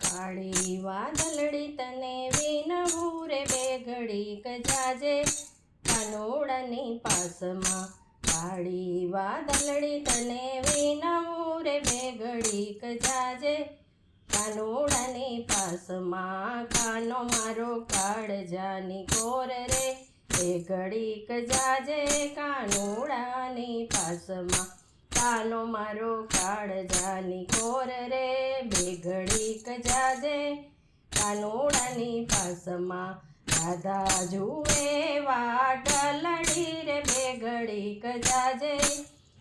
કાળી વાદળડી તને વિનવું રે બે ઘડીક જાજે કાનોડાની પાસમાં. કાળી વાદળડી તને વિનવું રે બે ઘડીક જાજે કાનોડાની પાસમાં. કાનો મારો કાળજાની કોર રે બે ઘડીક જાજે કાનોડાની પાસમાં. કાનો મારો કાળજાની કોર રે બે ઘડીક જાજે કાનોડાની પાસમાં. રાધા જુએ વાટલડી રે બે ઘડીક જાજે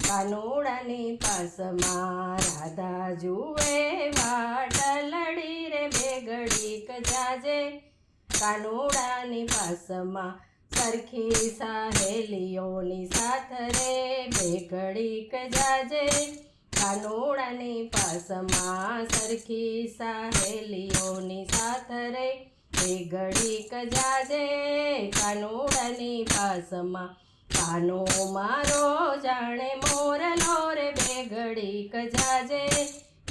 કાનોડાની પાસમાં. રાધા જુએ વાટલડી રે બે ઘડીક જાજે કાનોડાની પાસમાં. સરખી સહેલીઓની સાથ રે બે ઘડીક જાજે કાનોડાની પાસમાં. સરખી સહેલીઓની સાથ રે બે ઘડીક જાજે કાનોડાની પાસમાં. કાનો મારો જાણે મોરલો રે બે ઘડીક જાજે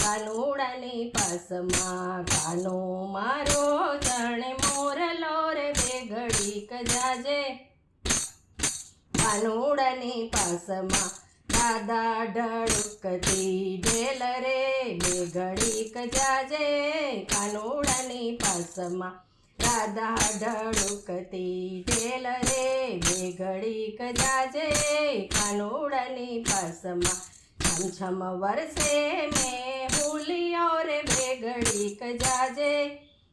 કાનોડાની પાસમાં. કાનો મારો જાણે મોરલો રે બે ઘડીક જાજે કાનોડાની પાસમાં. દાદા ઢળુકતી ઢેલ રે બે ઘડીક જાજે કાનોડાની પાસમાં. રાધા ઢળુકતી ઢેલ રે બે ઘડીક જાજે કાનોડાની પાસમાં. છમછમ વરસે મેં હુલિયો રે બે ઘડીક જાજે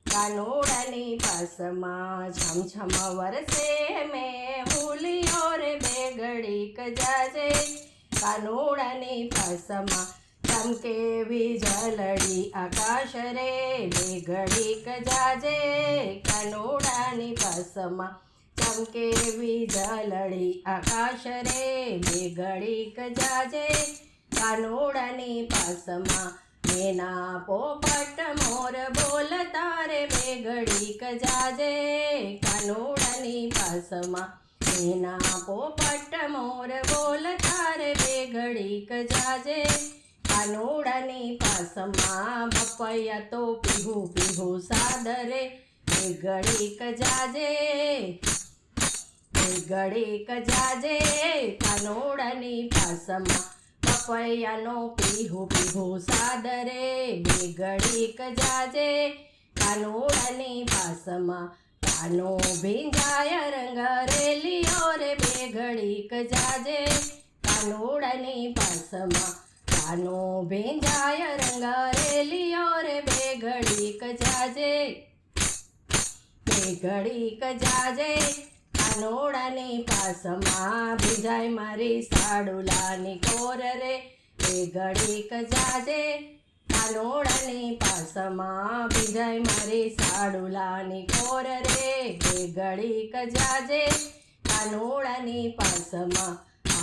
કાનોડાની પાસમાં. છમછમ વરસે મેં હુલિયો રે બે ઘડીક જાજે કાનોડાની પાસમાં. ચમકે વીજળડી આકાશ રે બે ઘડીક જાજે કાનોડાની પાસમાં. ચમકે વીજળડી આકાશ રે બે ઘડીક જાજે કાનોડાની પાસમાં. મેના પોપટ મોર બોલતા રે બે ઘડીક જાજે કાનોડાની પાસમાં. મેના પોપટ મોર બોલતા રે બે ઘડીક જાજે કાનોડાની પાસમાં. બપૈયા તો પીહું પીહું સાદરે બે ઘડીક જાજે બે ઘડીક જાજે કાનોડાની પાસમાં. પપૈયાનો પીહું પીહું સાદરે બે ઘડીક જાજે કાનોડાની પાસમાં. કાનો ભીંજાય રંગરેલીઓ રે બે ઘડીક જાજે કાનોડાની પાસમાં. કાનો ભીંજાય રંગરેલીઓ રે બે ઘડીક જાજે બે ઘડીક જાજે કાનોડાની પાસમાં. ભીંજાય મારી સાડુલાની કોર રે બે ઘડીક જાજે કાનોડાની પાસમાં. ભીંજાય મારી સાડુલાની કોર રે બે ઘડીક જાજે કાનોડાની પાસમાં.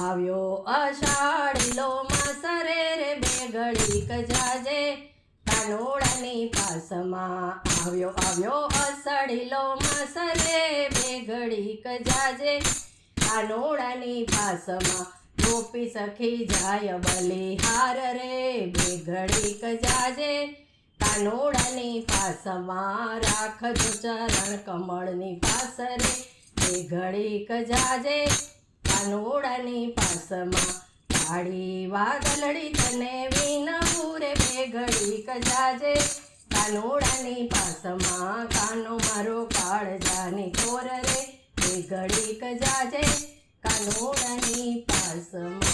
આવ્યો અષાઢીલો માસ રે બે ઘડીક જાજે કાનોડાની પાસમાં. આવ્યો અષાઢીલો માસ રે બે ઘડીક જાજે કાનોડાની પાસમાં. ગોપી સખી જાય બલિહાર રે બે ઘડીક જાજે કાનોડાની પાસમાં. રાખજો ચરણ કમળની પાસ રે બે ઘડીક જાજે કાનોડાની પાસમાં. કાળી વાદળડી તને વિનવું રે બે ઘડીક જાજે કાનોડાની પાસમાં. કાનો મારો કાળજાની કોર રે બે ઘડીક જાજે કાનોડાની પાસમાં.